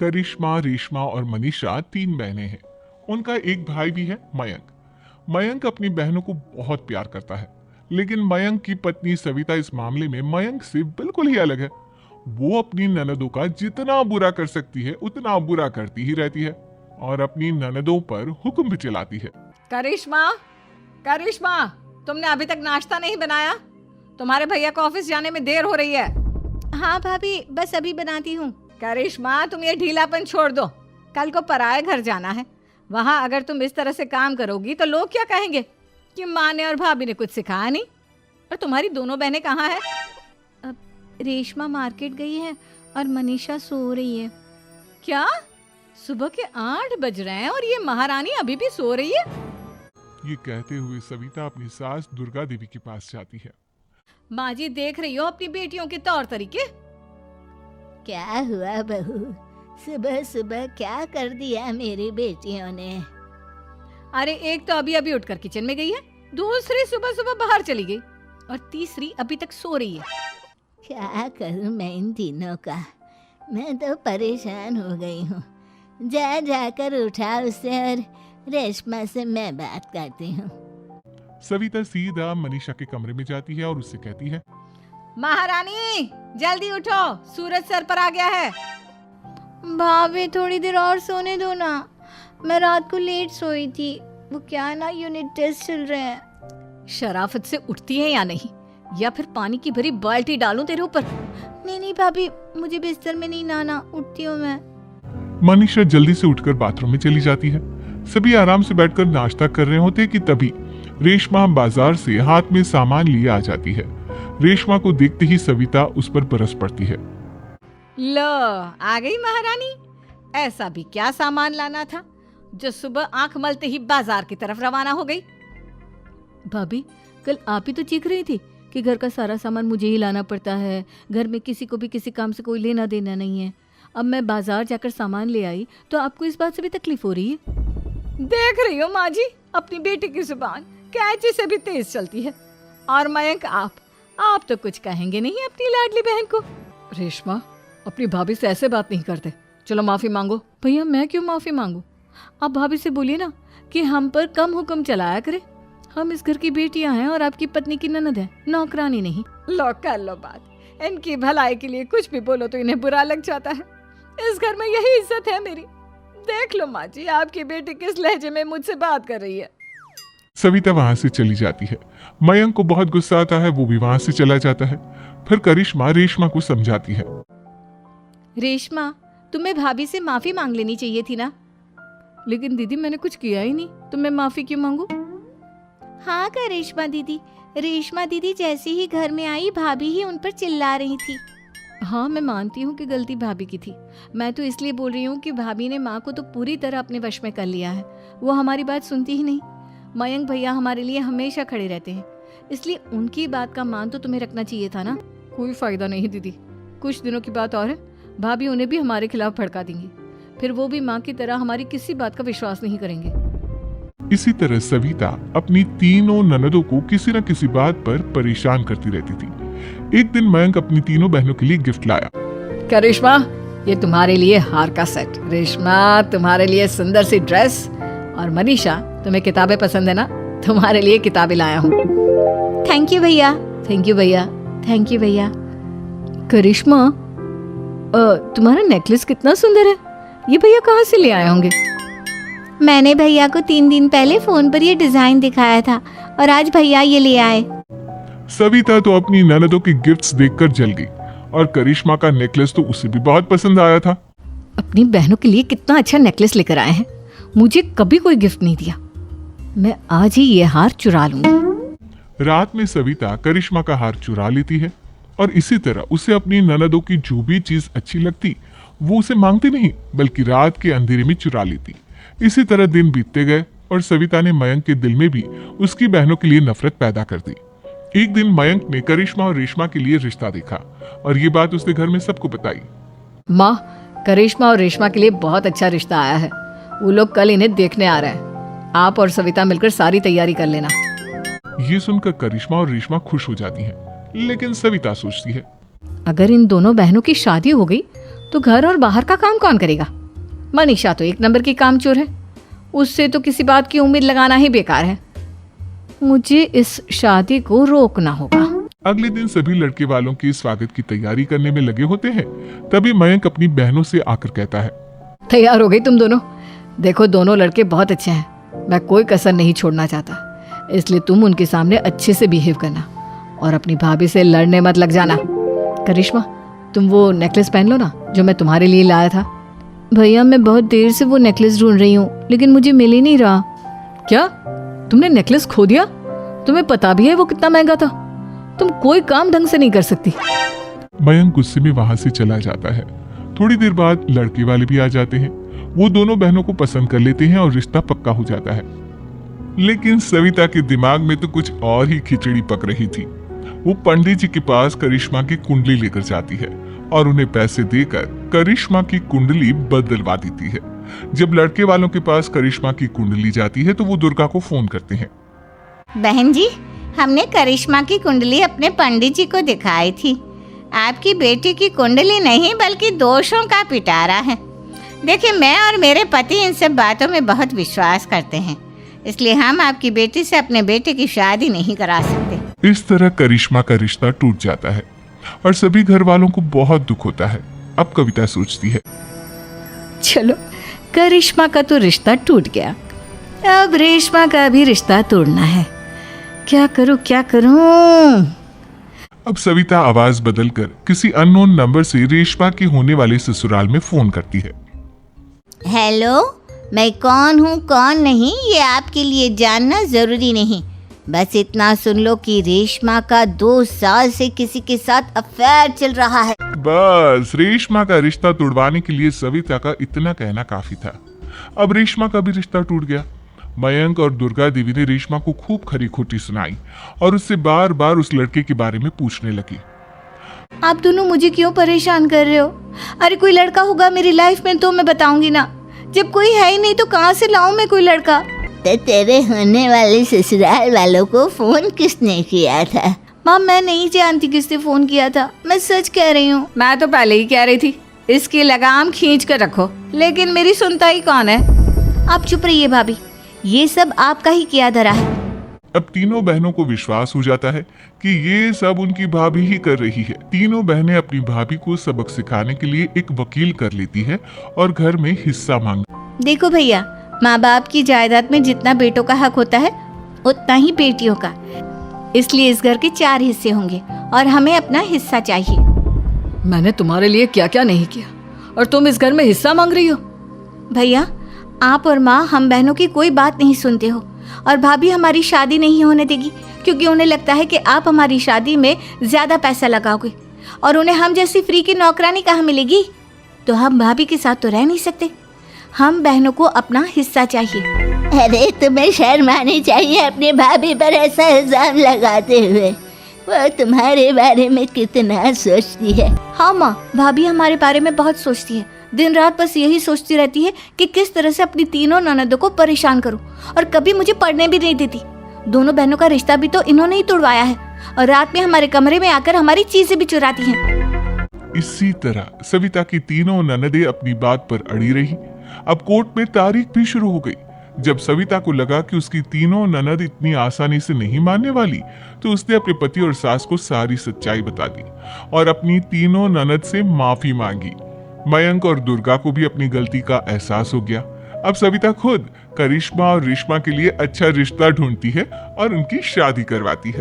करिश्मा, रेशमा और मनीषा 3 बहनें हैं। उनका एक भाई भी है, मयंक। मयंक अपनी बहनों को बहुत प्यार करता है, लेकिन मयंक की पत्नी सविता इस मामले में मयंक से बिल्कुल ही अलग है। वो अपनी ननदों का जितना बुरा कर सकती है उतना बुरा करती ही रहती है और अपनी ननदों पर हुक्म भी चलाती है। करिश्मा, करिश्मा, तुमने अभी तक नाश्ता नहीं बनाया? तुम्हारे भैया को ऑफिस जाने में देर हो रही है। हाँ भाभी, बस अभी बनाती हूँ। करिश्मा, तुम ये ढीलापन छोड़ दो। कल को पराए घर जाना है। वहाँ अगर तुम इस तरह से काम करोगी तो लोग क्या कहेंगे कि माँ ने और भाभी ने कुछ सिखाया नहीं। और तुम्हारी दोनों बहनें कहाँ हैं? अब रेशमा मार्केट गई है और मनीषा सो रही है। क्या? सुबह के 8 बज रहे हैं और ये महारानी अभी भी सो रही है? ये कहते हुए सविता अपनी सास दुर्गा देवी के पास जाती है। माँ जी, देख रही हो अपनी बेटियों के तौर तरीके? क्या हुआ बहू, सुबह सुबह क्या कर दिया मेरी बेटियों ने? अरे एक तो अभी अभी उठकर किचन में गई है, दूसरी सुबह सुबह बाहर चली गई और तीसरी अभी तक सो रही है। क्या करूं मैं इन तीनों का, मैं तो परेशान हो गई हूँ। जा जाकर उठा उसे और रेशमा से मैं बात करती हूँ। सविता सीधा मनीषा के कमरे में जाती है और उससे कहती है, महारानी जल्दी उठो, सूरज सर पर आ गया है। भाभी थोड़ी देर और सोने दो ना, मैं रात को लेट सोई थी। वो क्या ना, यूनिट टेस्ट चल रहे हैं। शराफत से उठती है या नहीं, या फिर पानी की भरी बाल्टी डालूं तेरे ऊपर? नहीं नहीं भाभी, मुझे बिस्तर में नहीं नहाना, उठती हूँ मैं। मनीषा जल्दी से उठकर बाथरूम में चली जाती है। सभी आराम से बैठकर नाश्ता कर रहे होते कि तभी रेशमा बाजार से हाथ में सामान लिए आ जाती है। रेशमा को देखते ही सविता उस पर बरस पड़ती है। लो, आ गई महारानी। ऐसा भी क्या सामान लाना था जो सुबह आंख मलते ही बाजार की तरफ रवाना हो गई? भाभी, कल आप ही तो चीख रही थी कि घर का सारा सामान मुझे ही लाना पड़ता है, घर में किसी को भी किसी काम से कोई लेना देना नहीं है। अब मैं बाजार जाकर सामान ले आई तो आपको इस बात से भी तकलीफ हो रही है? देख रही हो माँ जी, अपनी बेटी की जुबान कैंची से भी तेज चलती है। और मयंक, आप तो कुछ कहेंगे नहीं अपनी लाडली बहन को। रेशमा, अपनी भाभी से ऐसे बात नहीं करते। चलो माफी मांगो। भैया, मैं क्यों माफी मांगू? आप भाभी से बोलिए ना कि हम पर कम हुक्म चलाया करे। हम इस घर की बेटियां हैं और आपकी पत्नी की ननद है, नौकरानी नहीं। लो कर लो बात। इनकी भलाई के लिए कुछ भी बोलो तो इन्हें बुरा लग जाता है। इस घर में यही इज्जत है मेरी। देख लो माँ जी, आपकी बेटी किस लहजे में मुझसे बात कर रही है। सविता वहां से चली जाती है। मयंक को बहुत गुस्सा आता है, वो भी वहां से चला जाता है। फिर करिश्मा रेशमा को समझाती है। रेशमा, तुम्हें भाभी से माफी मांग लेनी चाहिए थी ना। लेकिन दीदी, मैंने कुछ किया ही नहीं तो मैं माफी क्यों मांगू? हाँ करिश्मा दीदी, रेशमा दीदी जैसे ही घर में आई भाभी ही उन पर चिल्ला रही थी। हाँ, मैं मानती हूँ कि गलती भाभी की थी। मैं तो इसलिए बोल रही हूँ कि भाभी ने माँ को तो पूरी तरह अपने वश में कर लिया है। वो हमारी बात सुनती ही नहीं। मयंक भैया हमारे लिए हमेशा खड़े रहते हैं, इसलिए उनकी बात का मान तो तुम्हें रखना चाहिए था ना। कोई फायदा नहीं दीदी, कुछ दिनों की बात और है, भाभी उन्हें भी हमारे खिलाफ भड़का देंगी। फिर वो भी माँ की तरह हमारी किसी बात का विश्वास नहीं करेंगे। इसी तरह सविता अपनी तीनों ननदों को किसी न किसी बात पर परेशान करती रहती थी। एक दिन मयंक अपनी तीनों बहनों के लिए गिफ्ट लाया। करिश्मा, ये तुम्हारे लिए हार का सेट। रेशमा, तुम्हारे लिए सुंदर सी ड्रेस। और मनीषा, तुम्हें किताबें पसंद है ना, तुम्हारे लिए किताबें लाया हूँ। थैंक यू भैया। थैंक यू भैया। थैंक यू भैया। करिश्मा, तुम्हारा नेकलेस कितना सुंदर है, ये भैया कहाँ से ले आए होंगे? मैंने भैया को 3 दिन पहले फोन पर ये डिजाइन दिखाया था और आज भैया ये ले आए। सविता तो अपनी ननदों की गिफ्ट्स देखकर जल गई और करिश्मा का नेकलेस तो उसे भी बहुत पसंद आया था। अपनी बहनों के लिए कितना अच्छा नेकलेस लेकर आए हैं, मुझे कभी कोई गिफ्ट नहीं दिया। मैं आज ही ये हार चुरा लूंगी। रात में सविता करिश्मा का हार चुरा लेती है और इसी तरह उसे अपनी ननदों की जो भी चीज अच्छी लगती वो उसे मांगती नहीं, बल्कि रात के अंधेरे में चुरा लेती। इसी तरह दिन बीतते गए और सविता ने मयंक के दिल में भी उसकी बहनों के लिए नफरत पैदा कर दी। एक दिन मयंक ने करिश्मा और रेशमा के लिए रिश्ता देखा और ये बात उसने घर में सबको बताई। माँ, करिश्मा और रेशमा के लिए बहुत अच्छा रिश्ता आया है। वो लोग कल इन्हें देखने आ रहे हैं। आप और सविता मिलकर सारी तैयारी कर लेना। ये सुनकर करिश्मा और रेशमा खुश हो जाती हैं, लेकिन सविता सोचती है, अगर इन दोनों बहनों की शादी हो गई तो घर और बाहर का काम कौन करेगा? मनीषा तो एक नंबर की कामचोर है, उससे तो किसी बात की उम्मीद लगाना ही बेकार है। मुझे इस शादी को रोकना होगा। अगले दिन सभी लड़के वालों के स्वागत की तैयारी करने में लगे होते हैं। तभी मयंक अपनी बहनों से आकर कहता है, तैयार हो गई तुम दोनों? देखो दोनों लड़के बहुत अच्छे हैं, मैं कोई कसर नहीं छोड़ना चाहता, इसलिए तुम उनके सामने अच्छे से बिहेव करना और अपनी भाभी से लड़ने मत लग जाना। करिश्मा, तुम वो नेकलेस पहन लो ना जो मैं तुम्हारे लिए लाया था। भैया मैं बहुत देर से वो नेकलेस ढूंढ रही हूँ, लेकिन मुझे मिल ही नहीं रहा। क्या तुमने नेकलेस खो दिया? तुम्हें पता भी है वो कितना महंगा था? तुम कोई काम ढंग से नहीं कर सकती। मयंक गुस्से में वहां से चला जाता है। थोड़ी देर बाद लड़के वाले भी आ जाते हैं। वो दोनों बहनों को पसंद कर लेते हैं और रिश्ता पक्का हो जाता है। लेकिन सविता के दिमाग में तो कुछ और ही खिचड़ी पक रही थी। वो पंडित जी के पास करिश्मा की कुंडली लेकर जाती है और उन्हें पैसे देकर करिश्मा की कुंडली बदलवा देती है। जब लड़के वालों के पास करिश्मा की कुंडली जाती है तो वो दुर्गा को फोन करते हैं। बहन जी, हमने करिश्मा की कुंडली अपने पंडित जी को दिखाई थी। आपकी बेटी की कुंडली नहीं बल्कि दोषों का पिटारा है। देखिए, मैं और मेरे पति इन सब बातों में बहुत विश्वास करते हैं, इसलिए हम आपकी बेटी से अपने बेटे की शादी नहीं करा सकते। इस तरह करिश्मा का रिश्ता टूट जाता है और सभी घर वालों को बहुत दुख होता है। अब कविता सोचती है, चलो करिश्मा का तो रिश्ता टूट गया, अब रेशमा का भी रिश्ता तोड़ना है। क्या करूं क्या करूं? अब सविता आवाज बदलकर किसी अननोन नंबर से रेशमा के होने वाले ससुराल में फोन करती है। हेलो, मैं कौन हूँ कौन नहीं ये आपके लिए जानना जरूरी नहीं, बस इतना सुन लो कि रेशमा का 2 साल से किसी के साथ अफेयर चल रहा है। बस रेशमा का रिश्ता तोड़वाने के लिए सविता का इतना कहना काफी था। अब रेशमा का भी रिश्ता टूट गया। मयंक और दुर्गा देवी ने रेशमा को खूब खरी खोटी सुनाई और उससे बार बार उस लड़के के बारे में पूछने लगी। आप दोनों मुझे क्यों परेशान कर रहे हो? अरे कोई लड़का होगा मेरी लाइफ में तो मैं बताऊंगी ना, जब कोई है ही नहीं तो कहाँ से लाऊं मैं कोई लड़का? तो तेरे होने वाले ससुराल वालों को फोन किसने किया था? माँ, मैं नहीं जानती किसने फोन किया था, मैं सच कह रही हूँ। मैं तो पहले ही कह रही थी इसकी लगाम खींच कर रखो, लेकिन मेरी सुनता ही कौन है? आप चुप रहिए भाभी, ये सब आपका ही किया धरा है। अब तीनों बहनों को विश्वास हो जाता है कि ये सब उनकी भाभी ही कर रही है। तीनों बहनें अपनी भाभी को सबक सिखाने के लिए एक वकील कर लेती है और घर में हिस्सा मांग। देखो भैया, माँ बाप की जायदाद में जितना बेटों का हक होता है उतना ही बेटियों का, इसलिए इस घर के 4 हिस्से होंगे और हमें अपना हिस्सा चाहिए। मैंने तुम्हारे लिए क्या क्या नहीं किया और तुम इस घर में हिस्सा मांग रही हो? भैया, आप और माँ हम बहनों की कोई बात नहीं सुनते हो और भाभी हमारी शादी नहीं होने देगी क्योंकि उन्हें लगता है कि आप हमारी शादी में ज्यादा पैसा लगाओगे और उन्हें हम जैसी फ्री की नौकरानी कहाँ मिलेगी। तो हम भाभी के साथ तो रह नहीं सकते, हम बहनों को अपना हिस्सा चाहिए। अरे तुम्हें शर्म आनी चाहिए अपनी भाभी पर ऐसा इल्जाम लगाते हुए, वो तुम्हारे बारे में कितना सोचती है। हाँ माँ, भाभी हमारे बारे में बहुत सोचती है, दिन रात बस यही सोचती रहती है कि किस तरह से अपनी तीनों ननदों को परेशान करूं और कभी मुझे पढ़ने भी नहीं देती। दोनों बहनों का रिश्ता भी तो इन्होंने ही तोड़वाया है और रात में हमारे कमरे में आकर हमारी चीजें भी चुराती हैं। इसी तरह सविता की तीनों ननदें अपनी बात पर अड़ी रही। अब कोर्ट में तारीख भी शुरू हो गई। जब सविता को लगा कि उसकी तीनों ननद इतनी आसानी से नहीं मानने वाली, तो उसने अपने पति और सास को सारी सच्चाई बता दी और अपनी तीनों ननद से माफी मांगी। मयंक और दुर्गा को भी अपनी गलती का एहसास हो गया। अब सविता खुद करिश्मा और रेशमा के लिए अच्छा रिश्ता ढूंढती है और उनकी शादी करवाती है।